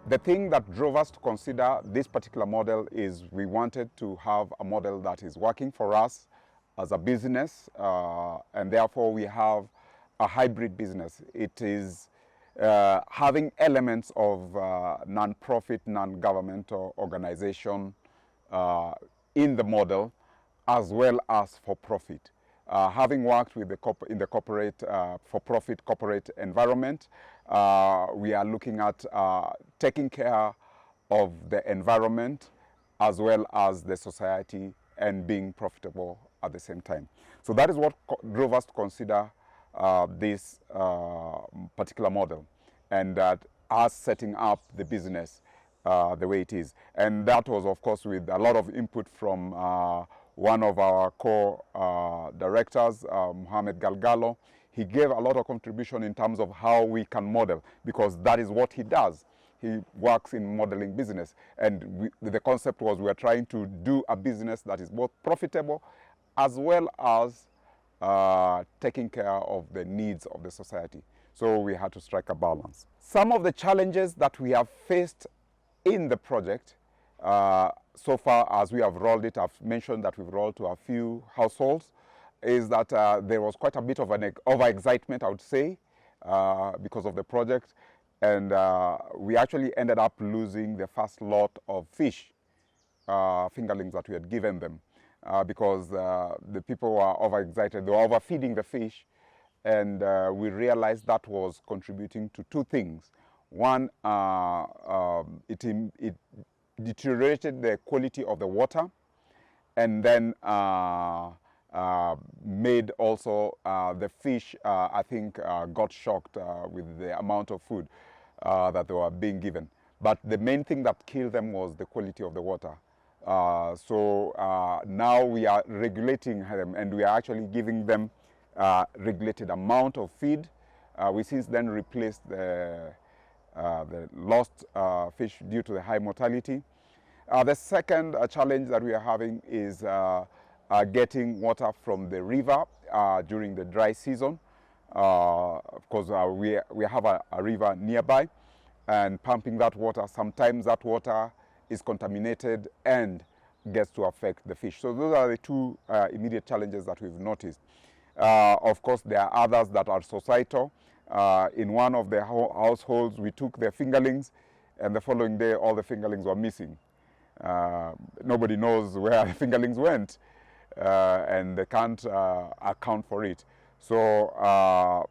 The thing that drove us to consider this particular model is we wanted to have a model that is working for us as a business, and therefore we have a hybrid business. It is having elements of non-profit, non-governmental organization in the model, as well as for profit. Having worked with in the corporate, for-profit corporate environment, we are looking at taking care of the environment as well as the society and being profitable at the same time. So that is what drove us to consider this particular model, and us setting up the business the way it is. And that was, of course, with a lot of input from one of our co-directors, Mohamed Galgalo. He gave a lot of contribution in terms of how we can model, because that is what he does. He works in modeling business. And the concept was we are trying to do a business that is both profitable as well as taking care of the needs of the society. So we had to strike a balance. Some of the challenges that we have faced in the project, so far as we have rolled it, I've mentioned that we've rolled to a few households, is that there was quite a bit of an over-excitement, I would say, because of the project. And we actually ended up losing the first lot of fish, fingerlings that we had given them, because the people were overexcited. They were overfeeding the fish, and we realized that was contributing to two things. One, it deteriorated the quality of the water, and then made also the fish, I think, got shocked with the amount of food that they were being given. But the main thing that killed them was the quality of the water. So now we are regulating them, and we are actually giving them regulated amount of feed. We since then replaced the lost fish due to the high mortality. The second challenge that we are having is getting water from the river during the dry season. Of course, we have a river nearby, and pumping that water, sometimes that water is contaminated and gets to affect the fish. So those are the two immediate challenges that we've noticed. Of course, there are others that are societal. In one of the households, we took their fingerlings, and the following day, all the fingerlings were missing. Nobody knows where the fingerlings went, and they can't account for it. So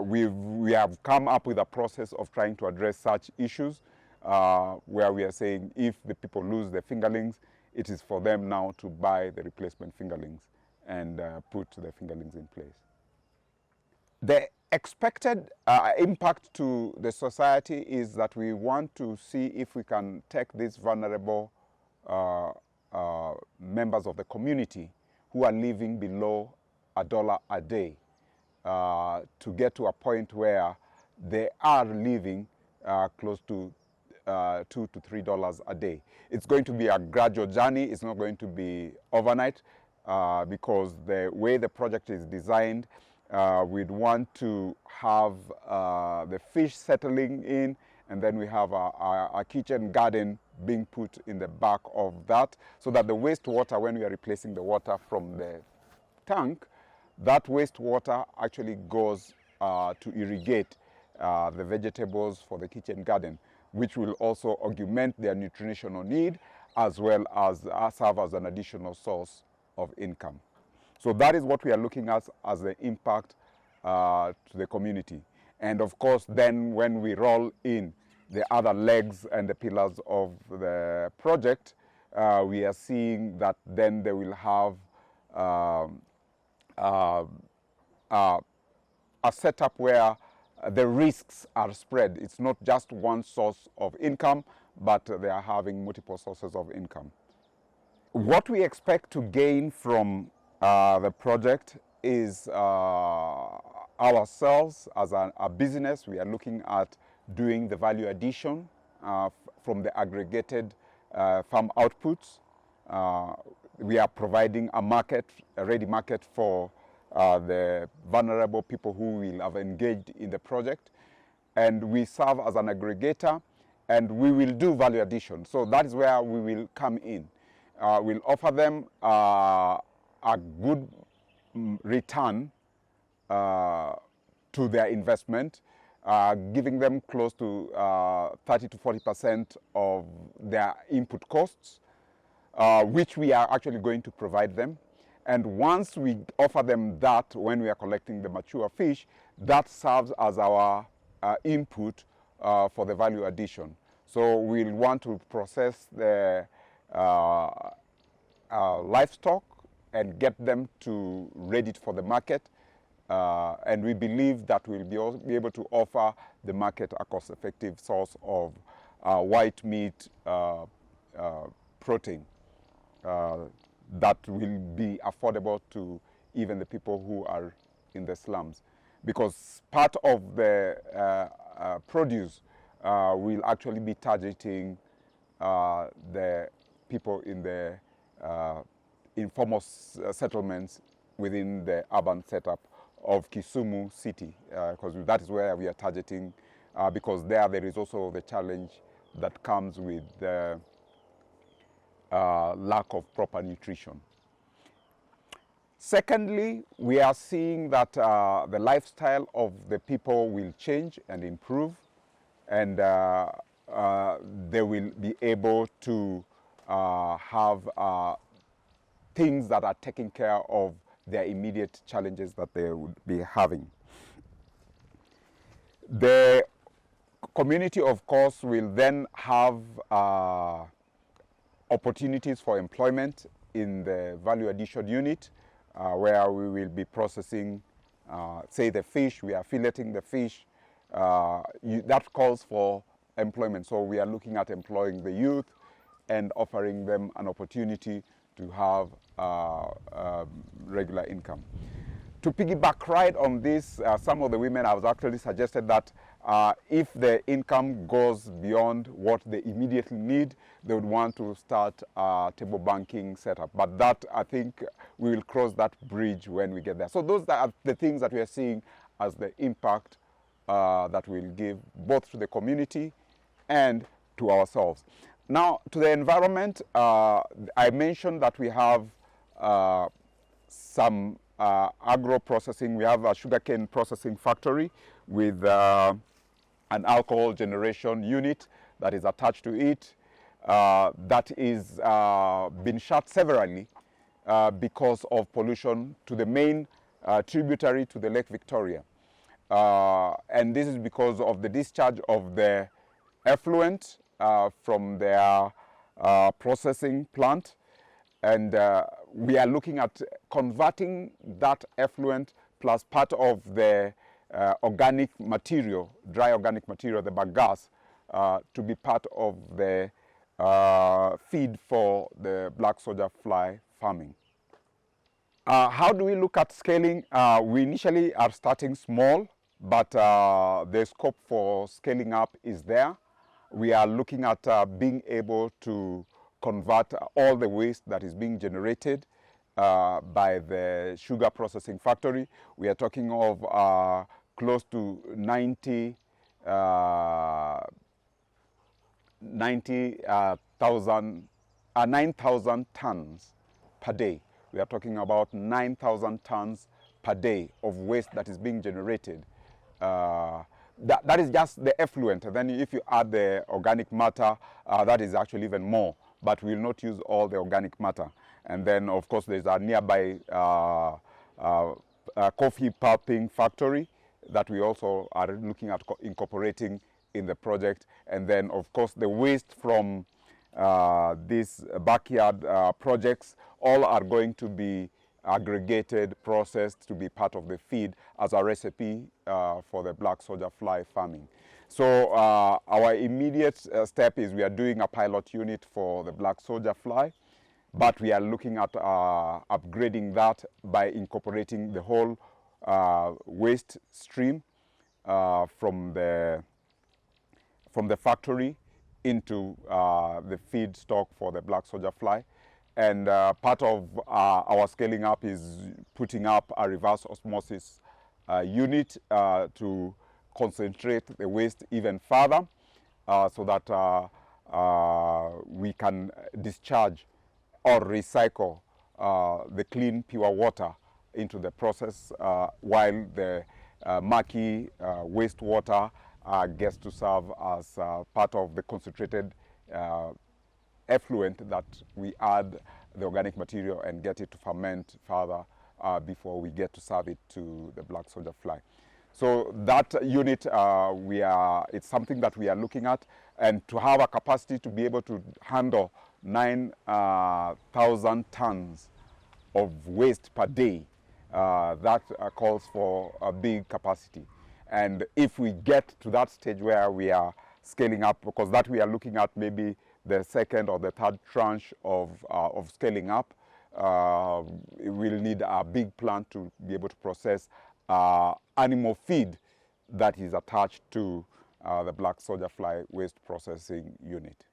we have come up with a process of trying to address such issues, where we are saying if the people lose their fingerlings, it is for them now to buy the replacement fingerlings and put the fingerlings in place. The expected impact to the society is that we want to see if we can take these vulnerable members of the community who are living below $1 a day to get to a point where they are living close to $2 to $3 a day. It's going to be a gradual journey. It's not going to be overnight, because the way the project is designed, we'd want to have the fish settling in, and then we have a kitchen garden being put in the back of that, so that the wastewater, when we are replacing the water from the tank, that wastewater actually goes to irrigate the vegetables for the kitchen garden, which will also augment their nutritional need, as well as serve as an additional source of income. So that is what we are looking at as the impact to the community. And of course, then when we roll in the other legs and the pillars of the project, we are seeing that then they will have a setup where the risks are spread. It's not just one source of income, but they are having multiple sources of income. What we expect to gain from the project is ourselves as a business. We are looking at doing the value addition from the aggregated farm outputs. We are providing a ready market for the vulnerable people who will have engaged in the project. and we serve as an aggregator, and we will do value addition. So that is where we will come in. We'll offer them a good return to their investment, giving them close to 30 to 40% of their input costs, which we are actually going to provide them. And once we offer them that, when we are collecting the mature fish, that serves as our input for the value addition. So we'll want to process the livestock and get them to ready for the market. And we believe that we'll be able to offer the market a cost-effective source of white meat protein that will be affordable to even the people who are in the slums. Because part of the produce will actually be targeting the people in the informal settlements within the urban setup of Kisumu City, because that is where we are targeting, because there is also the challenge that comes with the lack of proper nutrition. Secondly, we are seeing that the lifestyle of the people will change and improve, and they will be able to have things that are taking care of their immediate challenges that they would be having. The community, of course, will then have opportunities for employment in the value addition unit, where we will be processing, say, the fish. We are filleting the fish. That calls for employment. So we are looking at employing the youth and offering them an opportunity to have regular income. To piggyback right on this, some of the women have actually suggested that if the income goes beyond what they immediately need, they would want to start a table banking setup. But that, I think, we will cross that bridge when we get there. So those are the things that we are seeing as the impact that we'll give both to the community and to ourselves. Now, to the environment, I mentioned that we have some agro processing. We have a sugarcane processing factory with an alcohol generation unit that is attached to it. That is been shut severally because of pollution to the main tributary to the Lake Victoria. And this is because of the discharge of the effluent from their processing plant. And we are looking at converting that effluent plus part of the organic material, dry organic material, the bagasse, to be part of the feed for the black soldier fly farming. How do we look at scaling? We initially are starting small, but the scope for scaling up is there. We are looking at being able to convert all the waste that is being generated by the sugar processing factory. We are talking of close to 9,000 tons per day. We are talking about 9,000 tons per day of waste that is being generated. That is just the effluent. And then if you add the organic matter, that is actually even more. But we will not use all the organic matter. And then, of course, there's a nearby coffee pulping factory that we also are looking at incorporating in the project. And then, of course, the waste from these backyard projects, all are going to be aggregated, processed to be part of the feed as a recipe for the black soldier fly farming. So our immediate step is we are doing a pilot unit for the black soldier fly, but we are looking at upgrading that by incorporating the whole waste stream from the factory into the feed stock for the black soldier fly. And part of our scaling up is putting up a reverse osmosis unit to concentrate the waste even further so that we can discharge or recycle the clean, pure water into the process, while the murky wastewater gets to serve as part of the concentrated effluent that we add the organic material and get it to ferment further before we get to serve it to the black soldier fly. So that unit, it's something that we are looking at, and to have a capacity to be able to handle 9,000 tons of waste per day, that calls for a big capacity. And if we get to that stage where we are scaling up, because that we are looking at maybe the second or the third tranche of scaling up, we'll need a big plant to be able to process animal feed that is attached to the black soldier fly waste processing unit.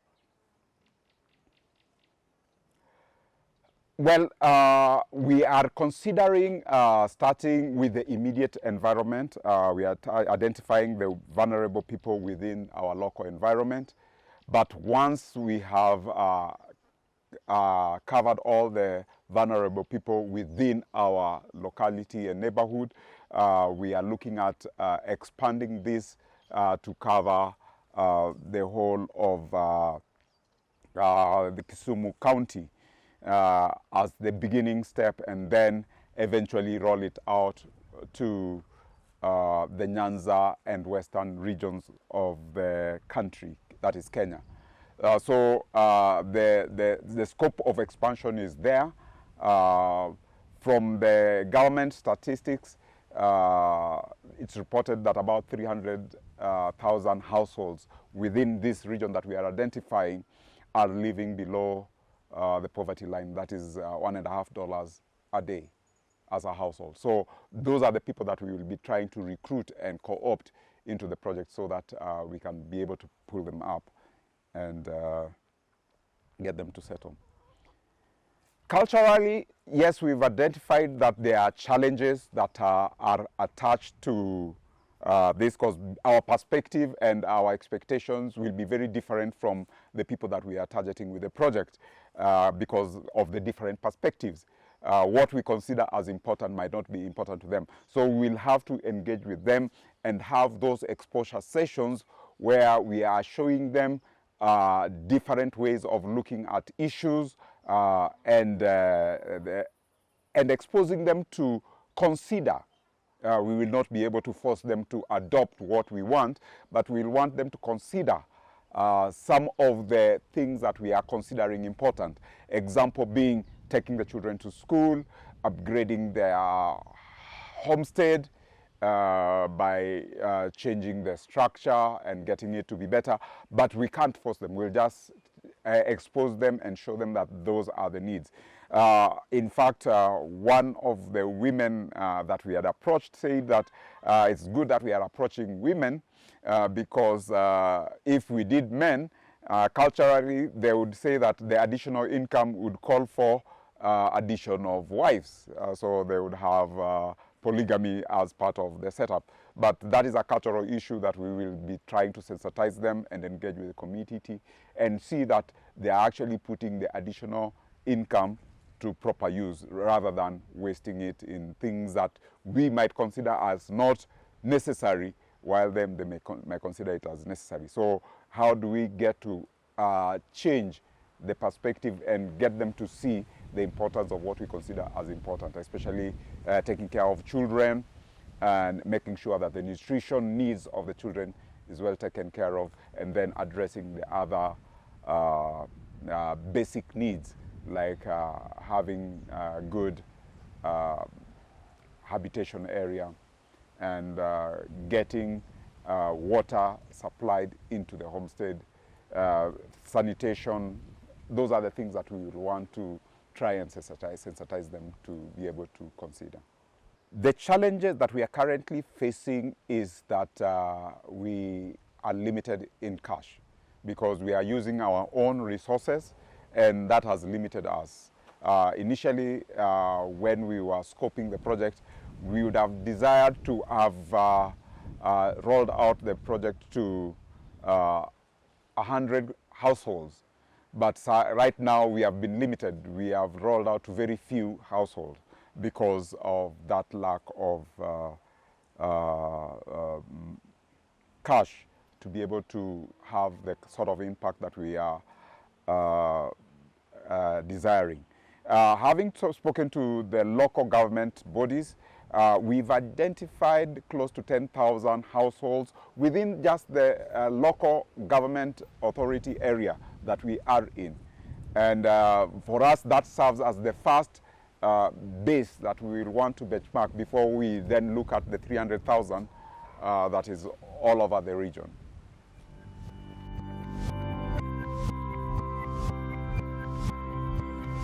Well, we are considering starting with the immediate environment. We are identifying the vulnerable people within our local environment. But once we have covered all the vulnerable people within our locality and neighborhood, we are looking at expanding this to cover the whole of the Kisumu County as the beginning step, and then eventually roll it out to the Nyanza and western regions of the country, that is Kenya. So the scope of expansion is there. From the government statistics, it's reported that about 300,000 households within this region that we are identifying are living below the poverty line. That is $1.50 a day as a household. So those are the people that we will be trying to recruit and co-opt into the project so that we can be able to pull them up and get them to settle. Culturally, yes, we've identified that there are challenges that are attached to this, because our perspective and our expectations will be very different from the people that we are targeting with the project because of the different perspectives. What we consider as important might not be important to them. So we'll have to engage with them and have those exposure sessions where we are showing them different ways of looking at issues and exposing them to consider. We will not be able to force them to adopt what we want, but we'll want them to consider some of the things that we are considering important. Example being taking the children to school, upgrading their homestead by changing the structure and getting it to be better. But we can't force them. We'll just expose them and show them that those are the needs. In fact, one of the women that we had approached said that it's good that we are approaching women because if we did men, culturally they would say that the additional income would call for addition of wives. So they would have polygamy as part of the setup. But that is a cultural issue that we will be trying to sensitize them and engage with the community and see that they are actually putting the additional income to proper use rather than wasting it in things that we might consider as not necessary, while they may consider it as necessary. So how do we get to change the perspective and get them to see the importance of what we consider as important, especially taking care of children and making sure that the nutrition needs of the children is well taken care of, and then addressing the other basic needs like having a good habitation area and getting water supplied into the homestead, sanitation. Those are the things that we will want to try and sensitize them to be able to consider. The challenges that we are currently facing is that we are limited in cash because we are using our own resources, and that has limited us. Initially, when we were scoping the project, we would have desired to have rolled out the project to 100 households. But right now we have been limited. We have rolled out to very few households because of that lack of cash to be able to have the sort of impact that we are desiring. Having spoken to the local government bodies, we've identified close to 10,000 households within just the local government authority area that we are in. And for us, that serves as the first base that we will want to benchmark before we then look at the 300,000 that is all over the region.